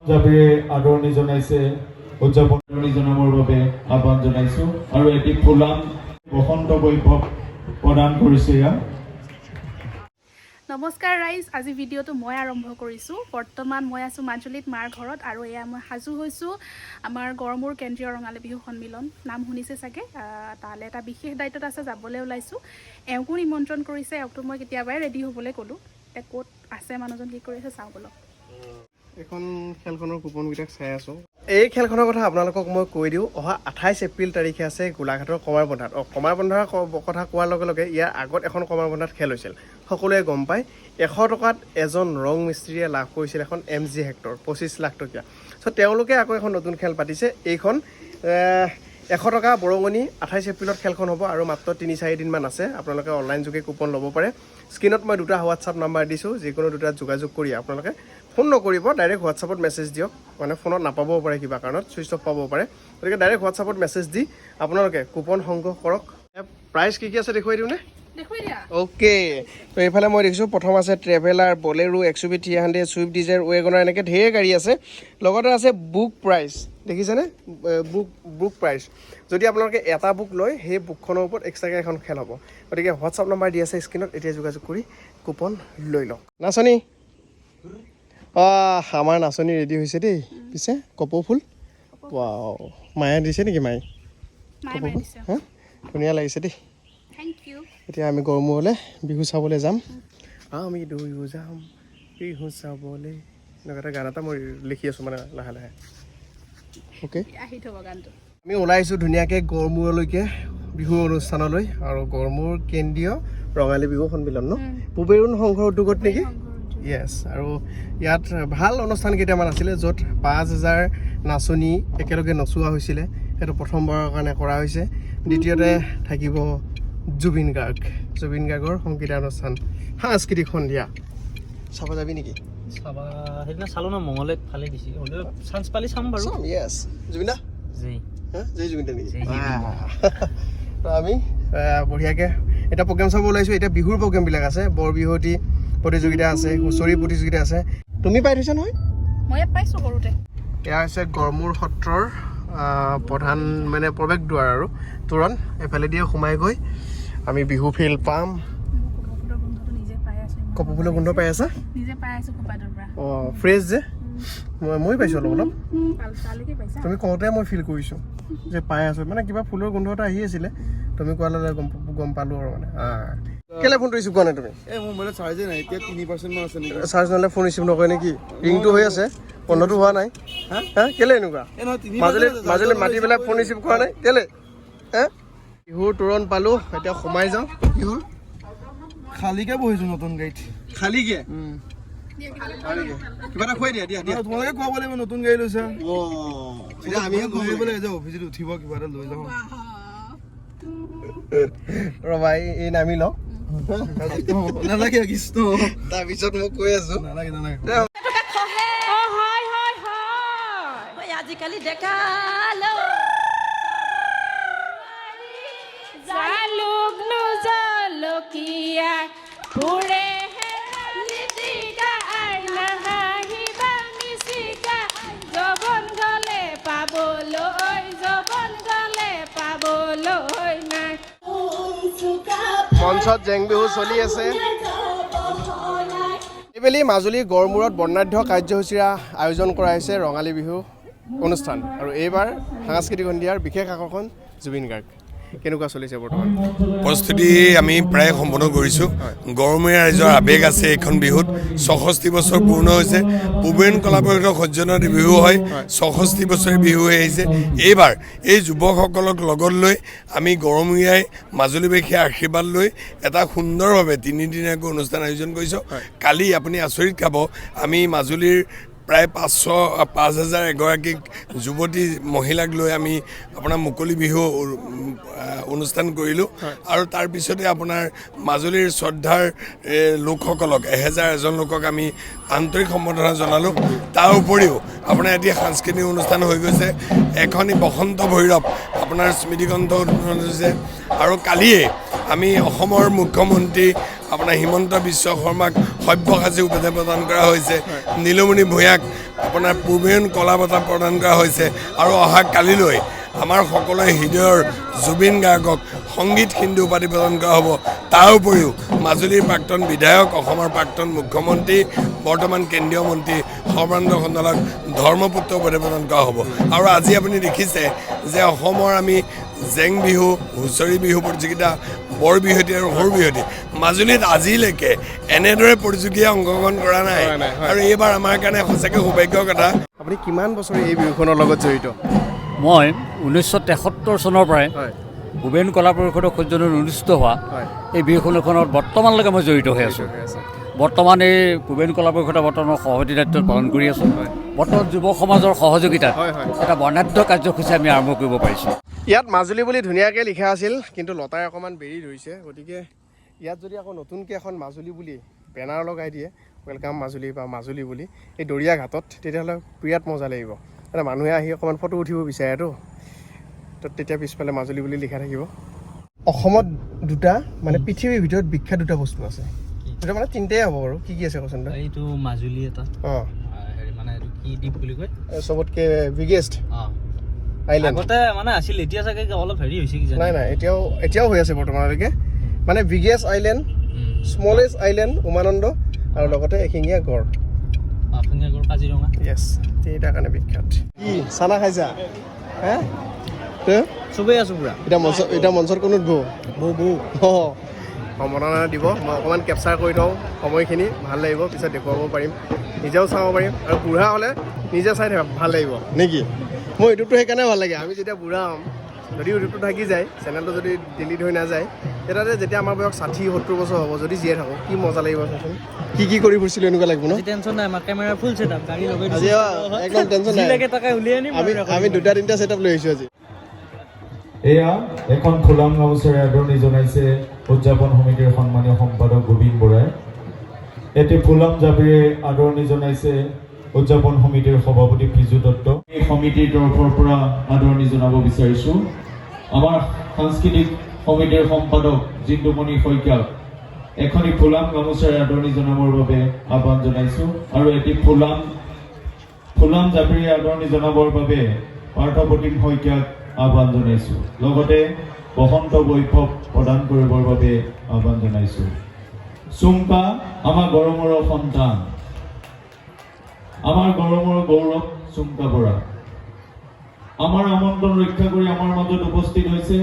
যাবে আদৰণি জনাইছে উদযাপন জনাবৰ বাবে আহ্বান জনাইছোঁ আৰু এটি ফুলাম বসন্ত বৈভৱ প্ৰদান কৰিছে ইয়াত। নমস্কাৰ ৰাইজ, আজি ভিডিঅ'টো মই আৰম্ভ কৰিছোঁ। বৰ্তমান মই আছোঁ মাজুলীত মাৰ ঘৰত আৰু এয়া মই সাজু হৈছোঁ আমাৰ গড়মূৰ কেন্দ্ৰীয় ৰঙালী বিহু সন্মিলন, নাম শুনিছে চাগে। তালৈ এটা বিশেষ দায়িত্বত আছে, যাবলৈ ওলাইছোঁ। এওঁকো নিমন্ত্ৰণ কৰিছে, এওঁকতো মই কেতিয়াবাই ৰেডি হ'বলৈ ক'লোঁ। এতিয়া ক'ত আছে মানুহজন, কি কৰি আছে চাওঁ বলক। এখন খেলখনৰ কুপনবিলাক চাই আছোঁ। এই খেলখনৰ কথা আপোনালোকক মই কৈ দিওঁ। অহা 28 এপ্ৰিল তাৰিখে আছে গোলাঘাটৰ কমাৰবন্ধাত। কমাৰবন্ধাৰ কথা কোৱাৰ লগে লগে ইয়াৰ আগত এখন কমাৰবন্ধাত খেল হৈছিল, সকলোৱে গম পায়। 100 টকাত এজন ৰং মিস্ত্ৰীয়ে লাভ কৰিছিল এখন MG হেক্টৰ, 25 লাখ টকীয়া। চ' তেওঁলোকে আকৌ এখন নতুন খেল পাতিছে। এইখন 100 টকা বৰঙণি 28 এপ্ৰিলত খেলখন হ'ব আৰু মাত্ৰ 3-4 দিনমান আছে। আপোনালোকে অনলাইন যোগে কুপন ল'ব পাৰে। স্ক্ৰীণত মই 2টা হোৱাটছআপ নাম্বাৰ দিছোঁ, যিকোনো 2টাত যোগাযোগ কৰি আপোনালোকে ফোন নকৰিব, ডাইৰেক্ট হোৱাটছআপত মেছেজ দিয়ক। মানে ফোনত নাপাবও পাৰে, কিবা কাৰণত ছুইচ অফ পাবও পাৰে, গতিকে ডাইৰেক্ট হোৱাটছআপত মেছেজ দি আপোনালোকে কুপন সংগ্ৰহ কৰক। প্ৰাইচ কি আছে দেখুৱাই দিওঁনে? অ'কে, তো এইফালে মই দেখিছোঁ প্ৰথম আছে traveller, Bolero, XUV 300, Swift Dzire, WagonR, এনেকৈ ঢেৰ গাড়ী আছে। লগতে আছে বুক প্ৰাইচ, দেখিছেনে? Book price. যদি আপোনালোকে এটা বুক লয়, সেই বুকখনৰ ওপৰত এক্সট্ৰাকৈ এখন খেল হ'ব। গতিকে হোৱাটছআপ নাম্বাৰ দি আছে স্ক্ৰীণত, এতিয়া যোগাযোগ কৰি কুপন লৈ লওক। নাচনী আমাৰ নাচনী ৰেডি হৈছে দেই। পিছে কপৌ ফুল, ৱাও, মায়ে দিছে নেকি? মায়ে কপৌ ফুল, হা, ধুনীয়া লাগিছে দেই। এতিয়া আমি গড়মূৰলৈ বিহু চাবলৈ যাম। আমি দুয়ো যাম বিহু চাবলৈ, এনেকুৱা এটা গান এটা মই লিখি আছোঁ মানে লাহে লাহে। অ'কে, আমি ওলাই আহিছোঁ ধুনীয়াকৈ গড়মূৰলৈকে বিহু অনুষ্ঠানলৈ। আৰু গড়মূৰ কেন্দ্ৰীয় ৰঙালী বিহু সন্মিলন ন, পুবেৰুণ সংঘৰ উদ্যোগত নেকি? য়েছ। আৰু ইয়াত ভাল অনুষ্ঠান কেইটামান আছিলে, য'ত 5000 নাচনী একেলগে নচোৱা হৈছিলে। সেইটো প্ৰথমবাৰৰ কাৰণে কৰা হৈছে। দ্বিতীয়তে থাকিব জুবিন গাৰ্গৰ সংগীতানুষ্ঠান, সাংস্কৃতিক সন্ধিয়া। চাব যাবি নেকি? চাবা সেইদিনা চালোঁ ন, মঙলেত ভালে দিছে, হ'লেও চান্স পালি চাম বাৰু। য়েছ, জুবিন দা, জয় জুবিন দা নেকি? তো আমি বঢ়িয়াকৈ এটা প্ৰগ্ৰেম চাব ওলাইছোঁ। এতিয়া বিহুৰ প্ৰগ্ৰেমবিলাক আছে, বৰ বিহুৱতী প্ৰতিযোগিতা আছে, হুঁচৰি প্ৰতিযোগিতা আছে। তুমি পাই থৈছা নহয়? মই পাইছোঁ সৰুতে। এয়া হৈছে গড়মূৰ সত্ৰৰ প্ৰধান মানে প্ৰৱেশ দুৱাৰ আৰু তোৰণ। এফালেদিয়ে সোমাই গৈ আমি বিহু ফিল্ড পাম। কপৌ ফুলৰ গোন্ধ পাই আছা? অঁ, ফ্ৰেছ যে, মই পাইছোঁ অলপ অলপ। তুমি কওঁতে মই ফিল কৰিছোঁ যে পাই আছোঁ, মানে কিবা ফুলৰ গোন্ধ এটা আহি আছিলে। তুমি কোৱাৰ লগে গম পালোঁ আৰু মানে। কেলে ফোনটো ৰিচিভ কৰা নাই তুমি? মোৰ মোবাইলত চাৰ্জে নাই, এতিয়া 3% মান আছে নেকি? চাৰ্জ নহ'লে ফোন ৰিচিভ নকৰে নেকি? ৰিংটো হৈ আছে, বন্ধটো হোৱা নাই। হা, কেলে এনেকুৱা? মাজুলীত মাতি পেলাই ফোন ৰিচিভ কৰা নাই কেলে? হা, বিহুৰ তোৰণ পালোঁ, এতিয়া সোমাই যাওঁ। কি হ'ল? খালীকে বহিছোঁ নতুন গাড়ীত। খালীকে? কিবা এটা খুৱাই দিয়া। তোমালোকে খুৱাব লাগিব, নতুন গাড়ী লৈছা। এতিয়া আমিহে খুৱাব লাগিব, অফিচত উঠিব, কিবা এটা লৈ যাওঁ। ৰ'বা, এই নামি লওঁ, নালাগে কৃষ্ণ, তাৰপিছত মই কৈ আছোঁ। নালাগে। আজিকালি ডেকা মঞ্চত জেং বিহু চলি আছে। এইবেলি মাজুলী গড়মূৰত বৰ্ণাঢ্য কাৰ্যসূচীৰে আয়োজন কৰা হৈছে ৰঙালী বিহু অনুষ্ঠান। আৰু এইবাৰ সাংস্কৃতিক সন্ধিয়াৰ বিশেষ আকৰ্ষণ জুবিন গাৰ্গ। কেনেকুৱা চলিছে বৰ্তমান প্ৰস্তুতি? আমি প্ৰায় সম্পন্ন কৰিছোঁ। গড়মূৰীয়া ৰাইজৰ আৱেগ আছে এইখন বিহুত। 64 বছৰ পূৰ্ণ হৈছে। পুবেৰুণ কলা পৰিষদৰ সৌজন্যত বিহু হয়, 64 বছৰে বিহু হৈ আহিছে। এইবাৰ এই যুৱকসকলক লগত লৈ আমি গড়মূৰীয়াই মাজুলীবাসীয়ে আশীৰ্বাদ লৈ এটা সুন্দৰভাৱে 3 দিনীয়াকৈ অনুষ্ঠান আয়োজন কৰিছোঁ। কালি আপুনি আচৰিত খাব, আমি মাজুলীৰ প্ৰায় 5,000 এগৰাকী যুৱতী মহিলাক লৈ আমি আপোনাৰ মুকলি বিহু অনুষ্ঠান কৰিলোঁ। আৰু তাৰপিছতে আপোনাৰ মাজুলীৰ শ্ৰদ্ধাৰ লোকসকলক 1001 লোকক আমি আন্তৰিক সম্বৰ্ধনা জনালোঁ। তাৰ উপৰিও আপোনাৰ এতিয়া সাংস্কৃতিক অনুষ্ঠান হৈ গৈছে এখনি বসন্ত ভৈৰৱ আপোনাৰ স্মৃতিগ্ৰন্থ উদ্বোধন হৈছে আৰু কালিয়ে আমি অসমৰ মুখ্যমন্ত্ৰী আপোনাৰ হিমন্ত বিশ্ব শৰ্মাক সব্যসাচী উপাধি প্ৰদান কৰা হৈছে নীলমণি ভূঞাক আপোনাৰ পূৰ্বায়ন কলা বঁটা প্ৰদান কৰা হৈছে আৰু অহা কালিলৈ আমাৰ সকলোৰে হৃদয়ৰ জুবিন গাৰ্গক সংগীত সিন্ধু উপাধি প্ৰদান কৰা হ'ব তাৰ উপৰিও মাজুলীৰ প্ৰাক্তন বিধায়ক অসমৰ প্ৰাক্তন মুখ্যমন্ত্ৰী বৰ্তমান কেন্দ্ৰীয় মন্ত্ৰী সৰ্বানন্দ সোণোৱালক ধৰ্মপুত্ৰ উপাধি প্ৰদান কৰা হ'ব আৰু আজি আপুনি দেখিছে যে অসমৰ আমি জেং বিহু হুঁচৰি বিহু প্ৰতিযোগিতা বৰ বিহুৱতী আৰু সৰু বিহুৱতী মাজুলীত আজিলৈকে এনেদৰে প্ৰতিযোগিতাত অংশগ্ৰহণ কৰা নাই আৰু এইবাৰ আমাৰ কাৰণে সঁচাকৈ সৌভাগ্যৰ কথা আপুনি কিমান বছৰ এই বিহুখনৰ লগত জড়িত মই 1973 চনৰ পৰাই ভূপেন কলা পৰিষদৰ সৌজন্যত অনুষ্ঠিত হোৱা এই বিহুখনত বৰ্তমানলৈকে মই জড়িত হৈ আছোঁ বৰ্তমান এই ভূপেন কলা পৰিষদৰ বৰ্তমান সভাপতি দায়িত্ব পালন কৰি আছোঁ বৰ্তমান যুৱ সমাজৰ সহযোগিতাত এটা বৰ্ণাঢ্য কাৰ্যসূচী আমি আৰম্ভ কৰিব পাৰিছোঁ ইয়াত মাজুলী বুলি ধুনীয়াকৈ লিখা আছিল কিন্তু লতাই অকণমান বেৰি ধৰিছে গতিকে ইয়াত যদি আকৌ নতুনকৈ এখন মাজুলী বুলি বেনাৰ লগাই দিয়ে ৱেলকাম মাজুলী বা মাজুলী বুলি এই দৰিয়া ঘাটত তেতিয়াহ'লে বিৰাট মজা লাগিব মানে মানুহে আহি অকণমান ফটো উঠিব বিচাৰেতো তো তেতিয়া পিছফালে মাজুলী বুলি লিখা থাকিব অসমত দুটা মানে পৃথিৱীৰ ভিতৰত বিখ্যাত দুটা বস্তু আছে দুটা মানে তিনিটাই হ'ব বাৰু কি আছে কচোন এইটো মাজুলী এটা অঁ হেৰি মানে এইটো কি দ্বীপ বুলি কয় চবতকৈ বিগেষ্ট আইলেণ্ড আগতে মানে আছিল এতিয়া চাগে অলপ হেৰি হৈছে কি নাই নাই এতিয়াও হৈ আছে বৰ্তমানলৈকে মানে biggest island smallest island Umananda আৰু লগতে এশিঙীয়া গড় কাজিৰঙা য়েছ তিনিটাৰ কাৰণে বিখ্যাত কি চানা খাইছা হে চবেই আছোঁ পুৰা এতিয়া মঞ্চত কোনোত বৌ সম্বৰ্ধনা দিব মই অকণমান কেপচাৰ কৰি থওঁ সময়খিনি ভাল লাগিব পিছত দেখুৱাব পাৰিম নিজেও চাব পাৰিম আৰু বুঢ়া হ'লে নিজে চাই থাক ভাল লাগিব নেকি মোৰ ইউটিউবটো সেইকাৰণে ভাল লাগে আমি যেতিয়া বুঢ়া হ'ম যদি ইউটিউবটো থাকি যায় চেনেলটো যদি ডিলিট হৈ নাযায় তেতিয়াহ'লে যেতিয়া আমাৰ বয়স 60-70 বছৰ হ'ব যদি জীয়াই থাকোঁ কি মজা লাগিব চাচোন কি কৰি ফুৰিছিলোঁ এনেকুৱা লাগিব ন টেনশ্যন নাই আমাৰ কেমেৰা ফুল ছেটআপ গাড়ী লগাই আজি একদম টেনশ্যন নাই টকা উলিয়াই আনিম আমি 2-3টা ছেটআপ লৈ আহিছোঁ আজি এয়া এখন ফুলাম গামোচাৰে আদৰণি জনাইছে উদযাপন সমিতিৰ সন্মানীয় সম্পাদক গোবিন্দ বৰাই এটি ফুলাম জাপিৰে আদৰণি জনাইছে উদযাপন সমিতিৰ সভাপতি ফিজু দত্ত এই সমিতিৰ তৰফৰ পৰা আদৰণি জনাব বিচাৰিছোঁ আমাৰ সাংস্কৃতিক সমিতিৰ সম্পাদক জিন্দুমণি শইকীয়াক এখনি ফুলাম গামোচাৰে আদৰণি জনাবৰ বাবে আহ্বান জনাইছোঁ আৰু এটি ফুলাম জাপিৰে আদৰণি জনাবৰ বাবে পাৰ্থপ্ৰতিম শইকীয়াক আহ্বান জনাইছোঁ লগতে বসন্ত বৈভৱ প্ৰদান কৰিবৰ বাবে আহ্বান জনাইছোঁ চুম্পা আমাৰ গৰমৰ সন্তান আমাৰ গৰমৰ গৌৰৱ চুম্পা বৰা আমাৰ আমন্ত্ৰণ ৰক্ষা কৰি আমাৰ মাজত উপস্থিত হৈছে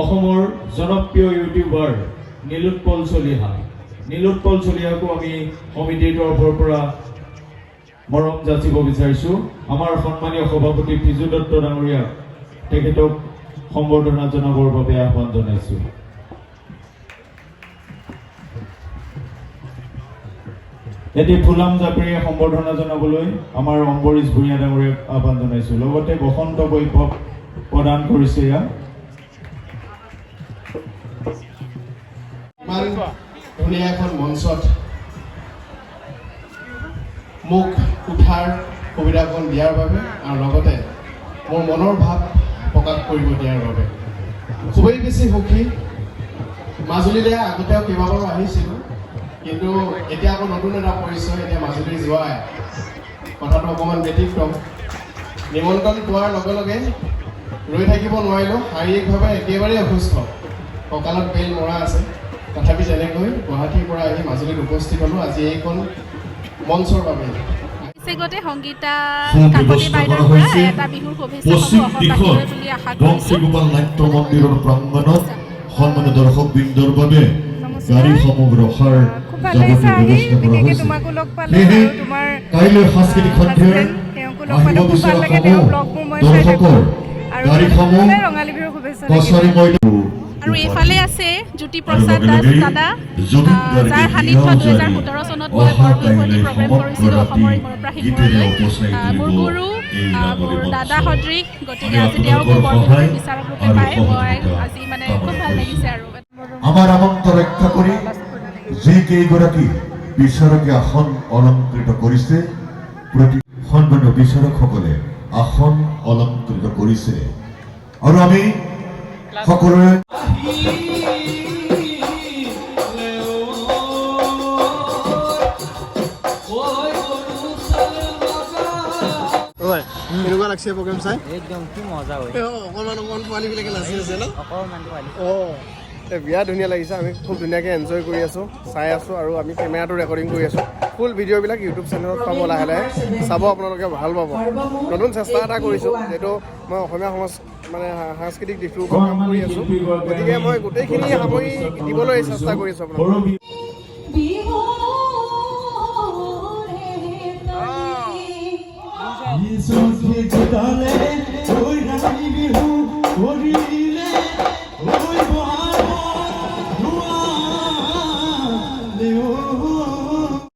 অসমৰ জনপ্ৰিয় ইউটিউবাৰ নীলোৎপল চলিহাকো আমি সমিতিৰ তৰফৰ পৰা মৰম যাচিব বিচাৰিছোঁ আমাৰ সন্মানীয় সভাপতি ফিজু দত্ত ডাঙৰীয়াক তেখেতক সম্বৰ্ধনা জনাবৰ বাবে আহ্বান জনাইছোঁ এটি ফুলাম জাপিৰে সম্বৰ্ধনা জনাবলৈ আমাৰ অম্বৰীশ ভূঞা ডাঙৰীয়াক আহ্বান জনাইছোঁ লগতে বসন্ত বৈভৱ প্ৰদান কৰিছে ইমান ধুনীয়া এখন মঞ্চত মোক উঠাৰ সুবিধাকণ দিয়াৰ বাবে আৰু লগতে মোৰ মনৰ ভাৱ প্ৰকাশ কৰিব দিয়াৰ বাবে খুবেই বেছি সুখী মাজুলীলৈ আগতেও কেইবাবাৰো আহিছিলোঁ কিন্তু এতিয়া আকৌ নতুন এটা পৰিচয় এতিয়া মাজুলী যোৱাই কথাটো অকণমান ব্যতিক্ৰম নিমন্ত্ৰণ পোৱাৰ লগে লগে ৰৈ থাকিব নোৱাৰিলোঁ শাৰীৰিকভাৱে একেবাৰেই অসুস্থ কঁকালত বেল মৰা আছে তথাপি তেনেকৈ গুৱাহাটীৰ পৰা আহি মাজুলীত উপস্থিত হ'লোঁ আজি এইখন মঞ্চৰ বাবে গোটেই সংগীতা কাকতি বাইদেউৰ পৰা এটা বিহুৰ শুভেচ্ছা অসমবাসীলৈ বুলি আশা কৰিছোঁ নাট্য মন্দিৰৰ প্ৰাংগণত সন্মানীয় দৰ্শকবৃন্দৰ বাবে গাড়ীসমূহ ৰখাৰ যাৱতীয় ব্যৱস্থা কৰা হৈছে সেয়েহে কাইলৈ সাংস্কৃতিক সন্ধিয়াৰ আহিব বিচৰা দৰ্শকৰ গাড়ীসমূহ কছাৰী মৈদাম আৰু এইফালে আছে জ্যোতিপ্ৰসাদ দাস দাদা যাৰ সান্নিধ্য 2017 চনত মই বৰবিহুৱতী প্ৰগ্ৰেম কৰিছিলোঁ অসমৰ ইমূৰৰ পৰা সিমূৰলৈ মোৰ গুৰু মোৰ দাদা সদৃশ গতিকে আজি তেওঁক বৰবিহুৱতী বিচাৰক ৰূপে পাই মই আজি মানে খুব ভাল লাগিছে আৰু আমাৰ আমন্ত্ৰণ ৰক্ষা কৰি যি কেইগৰাকী বিচাৰকে আসন অলংকৃত কৰিছে প্ৰতি সন্মানীয় বিচাৰকসকলে আসন অলংকৃত কৰিছে আৰু আমি সকলোৱে কেনেকুৱা লাগছে প্ৰগ্ৰেম চাই একদম কি মজা হয় অকণমান পোৱালীবিলাকে নাচি আছে ন অকণমান পোৱালি বিয়া ধুনীয়া লাগিছে আমি খুব ধুনীয়াকৈ এনজয় কৰি আছোঁ চাই আছোঁ আৰু আমি কেমেৰাটো ৰেকৰ্ডিং কৰি আছোঁ ফুল ভিডিঅ'বিলাক ইউটিউব চেনেলত পাব লাহে লাহে চাব আপোনালোকে ভাল পাব নতুন চেষ্টা এটা কৰিছোঁ যিহেতু মই অসমীয়া মানে সাংস্কৃতিক দিশটোৰ ওপৰত কাম কৰি আছোঁ গতিকে মই গোটেইখিনি সামৰি দিবলৈ চেষ্টা কৰিছোঁ আপোনালোকক বিহু